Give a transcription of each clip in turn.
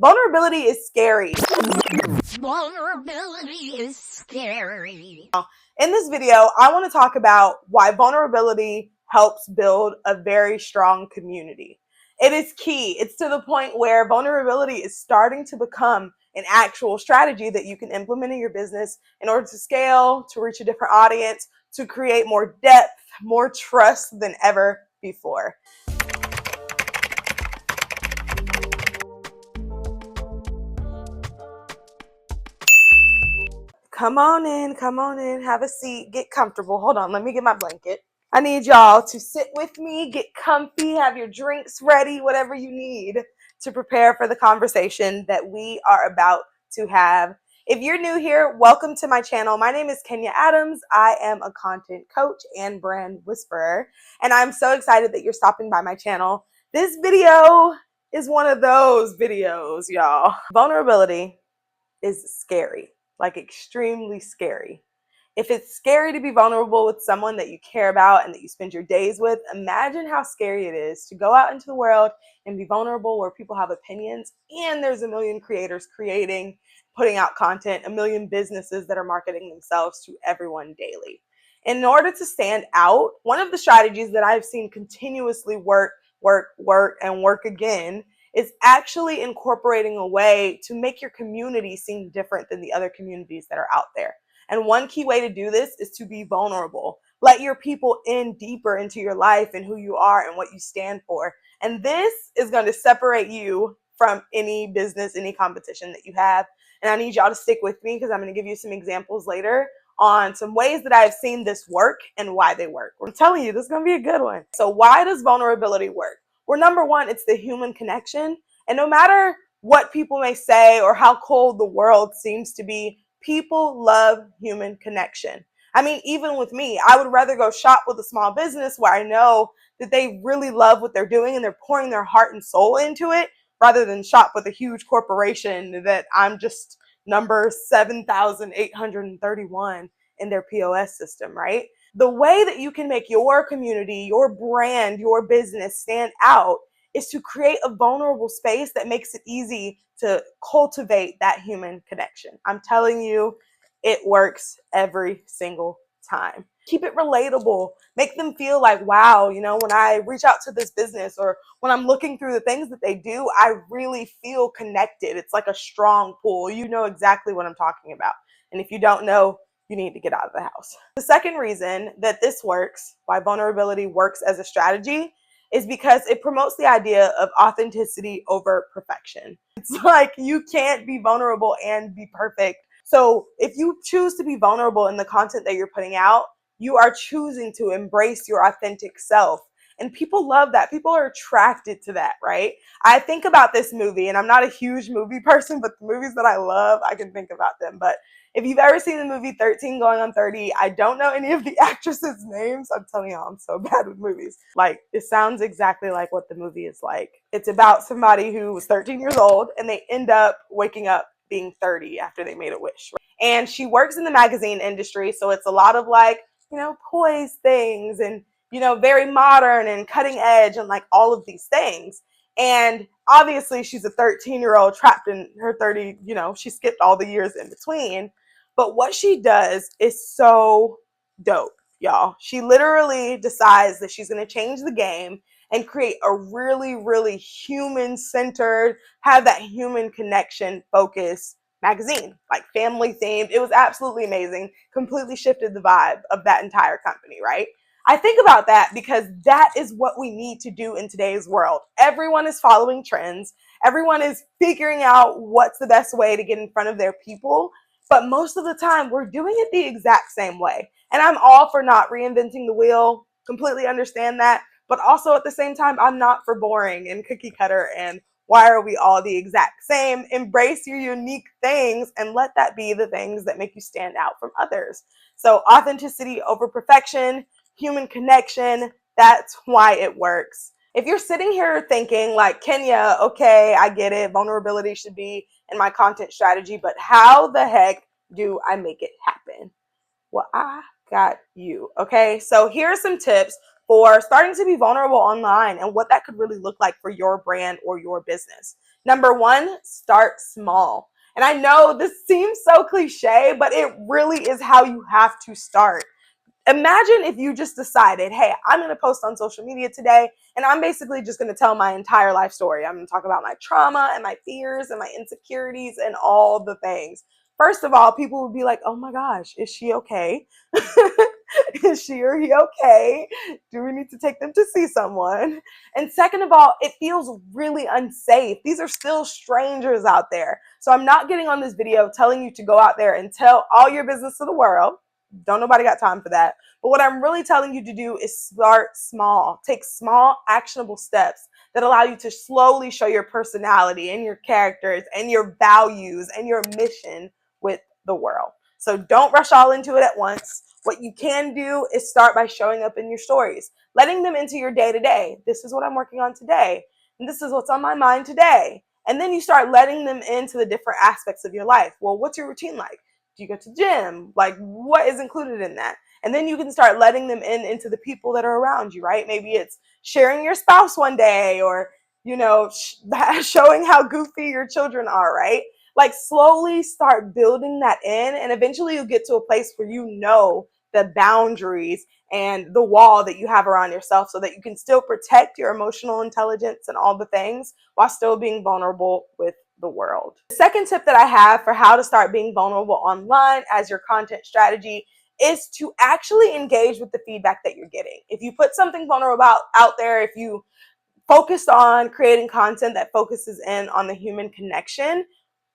Vulnerability is scary. Vulnerability is scary. In this video, I want to talk about why vulnerability helps build a very strong community. It is key. It's to the point where vulnerability is starting to become an actual strategy that you can implement in your business in order to scale, to reach a different audience, to create more depth, more trust than ever before. Come on in, have a seat, get comfortable. Hold on, let me get my blanket. I need y'all to sit with me, get comfy, have your drinks ready, whatever you need to prepare for the conversation that we are about to have. If you're new here, welcome to my channel. My name is Kenya Adams. I am a content coach and brand whisperer, and I'm so excited that you're stopping by my channel. This video is one of those videos, y'all. Vulnerability is scary, like extremely scary. If it's scary to be vulnerable with someone that you care about and that you spend your days with, imagine how scary it is to go out into the world and be vulnerable where people have opinions and there's a million creators creating, putting out content, a million businesses that are marketing themselves to everyone daily. In order to stand out, one of the strategies that I've seen continuously work again is actually incorporating a way to make your community seem different than the other communities that are out there. And one key way to do this is to be vulnerable. Let your people in deeper into your life and who you are and what you stand for. And this is going to separate you from any business, any competition that you have. And I need y'all to stick with me because I'm going to give you some examples later on some ways that I've seen this work and why they work. I'm telling you, this is going to be a good one. So why does vulnerability work? Well, number one, it's the human connection. And no matter what people may say or how cold the world seems to be, people love human connection. I mean, even with me, I would rather go shop with a small business where I know that they really love what they're doing and they're pouring their heart and soul into it rather than shop with a huge corporation that I'm just number 7,831 in their POS system, right? The way that you can make your community, your brand, your business stand out is to create a vulnerable space that makes it easy to cultivate that human connection. I'm telling you, it works every single time. Keep it relatable. Make them feel like, wow, you know, when I reach out to this business or when I'm looking through the things that they do, I really feel connected. It's like a strong pull. You know exactly what I'm talking about. And if you don't know, you need to get out of the house. The second reason that this works, why vulnerability works as a strategy, is because it promotes the idea of authenticity over perfection. It's like you can't be vulnerable and be perfect. So if you choose to be vulnerable in the content that you're putting out, you are choosing to embrace your authentic self. And people love that. People are attracted to that, right? I think about this movie, and I'm not a huge movie person, but the movies that I love, I can think about them. But if you've ever seen the movie 13 Going on 30, I don't know any of the actresses' names. I'm telling you, I'm so bad with movies. Like, it sounds exactly like what the movie is like. It's about somebody who was 13 years old, and they end up waking up being 30 after they made a wish. Right? And she works in the magazine industry, so it's a lot of like, you know, poise things and, you know, very modern and cutting edge and like all of these things. And obviously she's a 13-year-old trapped in her 30, you know, she skipped all the years in between. But what she does is so dope, y'all. She literally decides that she's going to change the game and create a really, really human-centered, have that human connection focus magazine, like family themed. It was absolutely amazing. Completely shifted the vibe of that entire company, right? I think about that because that is what we need to do in today's world. Everyone is following trends. Everyone is figuring out what's the best way to get in front of their people. But most of the time, we're doing it the exact same way. And I'm all for not reinventing the wheel. Completely understand that. But also at the same time, I'm not for boring and cookie cutter and why are we all the exact same? Embrace your unique things and let that be the things that make you stand out from others. So authenticity over perfection, human connection, that's why it works. If you're sitting here thinking like, Kenya, okay, I get it, vulnerability should be in my content strategy, but how the heck do I make it happen? Well, I got you, okay? So here are some tips for starting to be vulnerable online and what that could really look like for your brand or your business. Number one, start small. And I know this seems so cliche, but it really is how you have to start. Imagine if you just decided, hey, I'm going to post on social media today, and I'm basically just going to tell my entire life story. I'm going to talk about my trauma and my fears and my insecurities and all the things. First of all, people would be like, oh my gosh, is she okay? Is she or he okay? Do we need to take them to see someone? And second of all, it feels really unsafe. These are still strangers out there. So I'm not getting on this video telling you to go out there and tell all your business to the world. Don't nobody got time for that. But what I'm really telling you to do is start small. Take small, actionable steps that allow you to slowly show your personality and your characters and your values and your mission with the world. So don't rush all into it at once. What you can do is start by showing up in your stories, letting them into your day to day. This is what I'm working on today, and this is what's on my mind today. And then you start letting them into the different aspects of your life. Well, what's your routine like? Do you go to the gym? Like, what is included in that? And then you can start letting them into the people that are around you, right? Maybe it's sharing your spouse one day, or showing how goofy your children are, right? Like, slowly start building that in, and eventually you'll get to a place where you know the boundaries and the wall that you have around yourself, so that you can still protect your emotional intelligence and all the things while still being vulnerable with the world. The second tip that I have for how to start being vulnerable online as your content strategy is to actually engage with the feedback that you're getting. If you put something vulnerable out there, if you focus on creating content that focuses in on the human connection,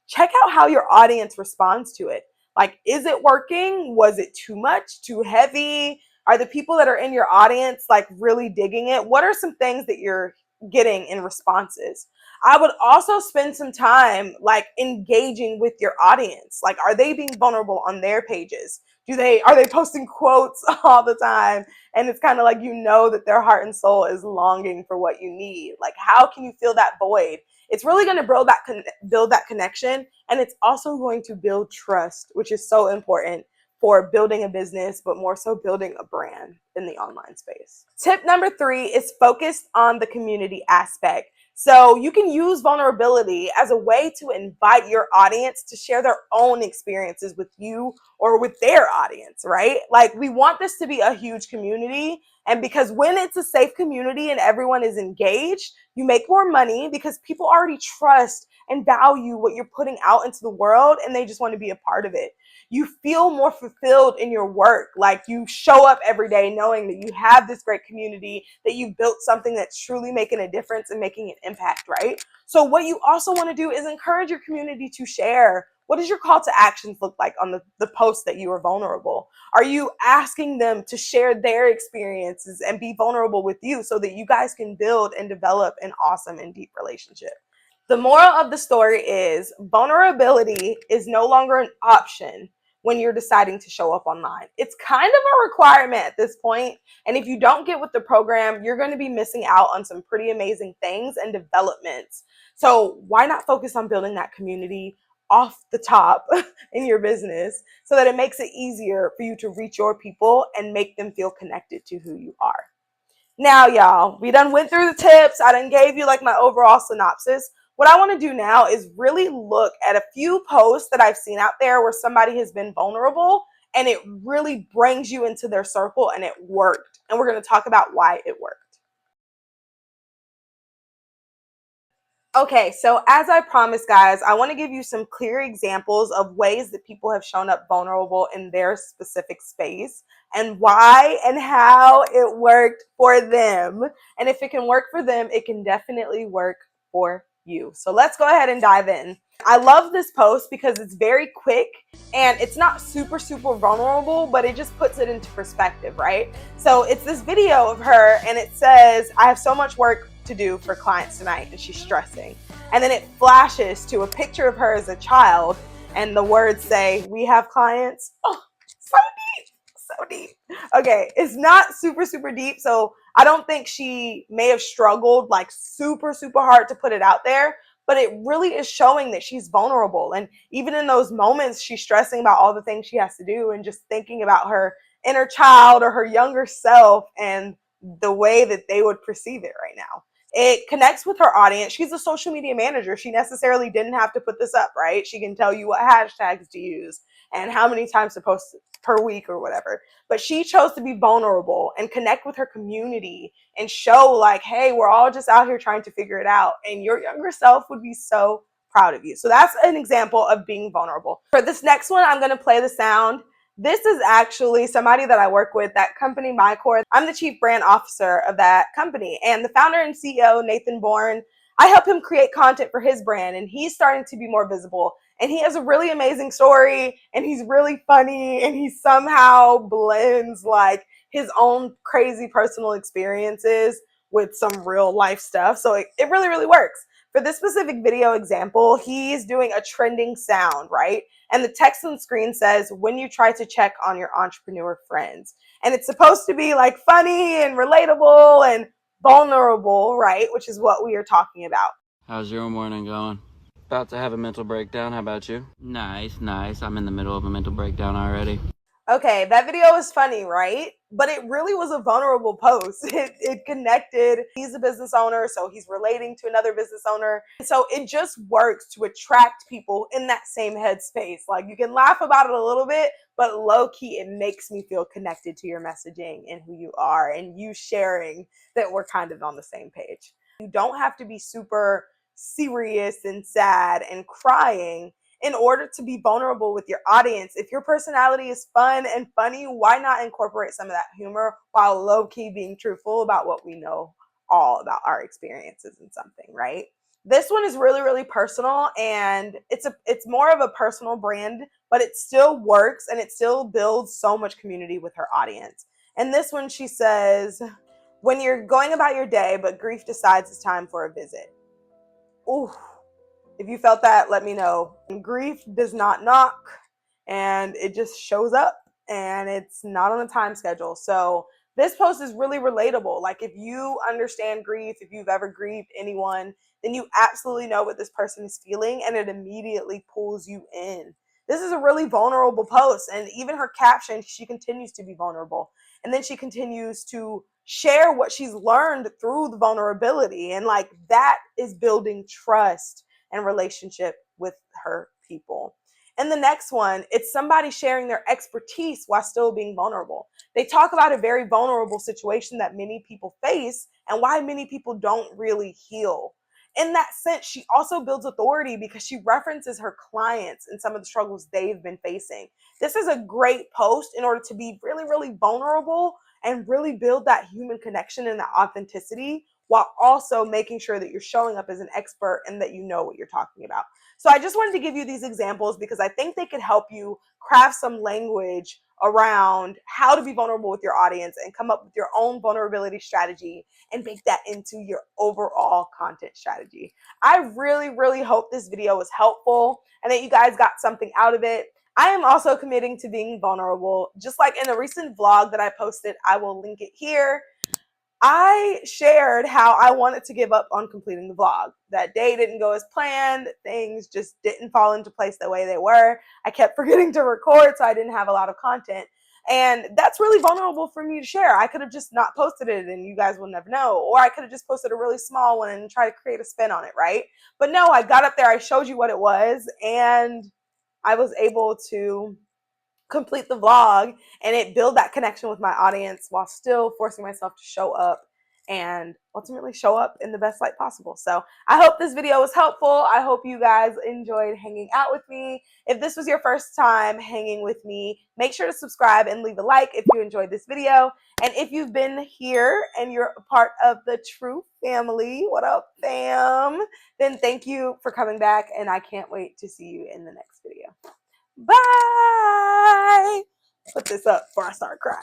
check out how your audience responds to it. Like, is it working? Was it too much, too heavy? Are the people that are in your audience like really digging it? What are some things that you're getting in responses? I would also spend some time like engaging with your audience. Like, are they being vulnerable on their pages? Are they posting quotes all the time? And it's kind of like, that their heart and soul is longing for what you need. Like, how can you fill that void? It's really going to build that connection, and it's also going to build trust, which is so important for building a business, but more so building a brand in the online space. Tip number 3 is focused on the community aspect. So you can use vulnerability as a way to invite your audience to share their own experiences with you or with their audience, right? Like, we want this to be a huge community. And because when it's a safe community and everyone is engaged, you make more money because people already trust and value what you're putting out into the world, and they just want to be a part of it. You feel more fulfilled in your work. Like, you show up every day knowing that you have this great community, that you built something that's truly making a difference and making an impact, right? So what you also want to do is encourage your community to share. What does your call to actions look like on the post that you are vulnerable? Are you asking them to share their experiences and be vulnerable with you so that you guys can build and develop an awesome and deep relationship? The moral of the story is vulnerability is no longer an option when you're deciding to show up online. It's kind of a requirement at this point. And if you don't get with the program, you're going to be missing out on some pretty amazing things and developments. So why not focus on building that community off the top in your business so that it makes it easier for you to reach your people and make them feel connected to who you are? Now, y'all, we done went through the tips. I done gave you like my overall synopsis. What I want to do now is really look at a few posts that I've seen out there where somebody has been vulnerable and it really brings you into their circle and it worked. And we're going to talk about why it worked. Okay, so as I promised, guys, I want to give you some clear examples of ways that people have shown up vulnerable in their specific space and why and how it worked for them. And if it can work for them, it can definitely work for you. So let's go ahead and dive in. I love this post because it's very quick and it's not super vulnerable, but it just puts it into perspective, right? So it's this video of her and it says, I have so much work to do for clients tonight, and she's stressing. And then it flashes to a picture of her as a child, and the words say, we have clients. Oh, so deep, so deep. Okay, it's not super deep, so I don't think she may have struggled like super hard to put it out there, but it really is showing that she's vulnerable. And even in those moments, she's stressing about all the things she has to do and just thinking about her inner child or her younger self and the way that they would perceive it right now. It connects with her audience. She's a social media manager. She necessarily didn't have to put this up, right? She can tell you what hashtags to use and how many times to post per week or whatever. But she chose to be vulnerable and connect with her community and show like, hey, we're all just out here trying to figure it out. And your younger self would be so proud of you. So that's an example of being vulnerable. For this next one, I'm going to play the sound. This is actually somebody that I work with, that company, MyCore. I'm the chief brand officer of that company. And the founder and CEO, Nathan Bourne, I help him create content for his brand, and he's starting to be more visible. And he has a really amazing story, and he's really funny, and he somehow blends like his own crazy personal experiences with some real life stuff. So it really, really works. For this specific video example, he's doing a trending sound, right? And the text on the screen says, when you try to check on your entrepreneur friends. And it's supposed to be like funny and relatable and vulnerable, right? Which is what we are talking about. How's your morning going? About to have a mental breakdown. How about you? Nice, nice. I'm in the middle of a mental breakdown already. Okay, that video was funny, right? But it really was a vulnerable post. It connected. He's a business owner, so he's relating to another business owner. So it just works to attract people in that same headspace. Like, you can laugh about it a little bit, but low key, it makes me feel connected to your messaging and who you are, and you sharing that we're kind of on the same page. You don't have to be super serious and sad and crying in order to be vulnerable with your audience. If your personality is fun and funny, why not incorporate some of that humor while low-key being truthful about what we know all about our experiences in something, right? This one is really, really personal, and it's more of a personal brand, but it still works and it still builds so much community with her audience. And this one, she says, when you're going about your day, but grief decides it's time for a visit. Ooh. If you felt that, let me know. Grief does not knock, and it just shows up, and it's not on a time schedule. So this post is really relatable. Like, if you understand grief, if you've ever grieved anyone, then you absolutely know what this person is feeling, and it immediately pulls you in. This is a really vulnerable post, and even her caption, she continues to be vulnerable. And then she continues to share what she's learned through the vulnerability, and like that is building trust and relationship with her people. And the next one, it's somebody sharing their expertise while still being vulnerable. They talk about a very vulnerable situation that many people face and why many people don't really heal. In that sense, she also builds authority because she references her clients and some of the struggles they've been facing. This is a great post in order to be really, really vulnerable and really build that human connection and that authenticity, while also making sure that you're showing up as an expert and that you know what you're talking about. So I just wanted to give you these examples because I think they could help you craft some language around how to be vulnerable with your audience and come up with your own vulnerability strategy and make that into your overall content strategy. I really, really hope this video was helpful and that you guys got something out of it. I am also committing to being vulnerable. Just like in a recent vlog that I posted, I will link it here. I shared how I wanted to give up on completing the vlog. That day didn't go as planned. Things just didn't fall into place the way they were. I kept forgetting to record, so I didn't have a lot of content. And that's really vulnerable for me to share. I could have just not posted it and you guys will never know. Or I could have just posted a really small one and try to create a spin on it, right? But no, I got up there, I showed you what it was, and I was able to complete the vlog, and it build that connection with my audience while still forcing myself to show up and ultimately show up in the best light possible. So I hope this video was helpful. I hope you guys enjoyed hanging out with me. If this was your first time hanging with me, make sure to subscribe and leave a like if you enjoyed this video. And if you've been here and you're a part of the True family, what up fam, then thank you for coming back, and I can't wait to see you in the next video. Bye. Put this up before I start crying.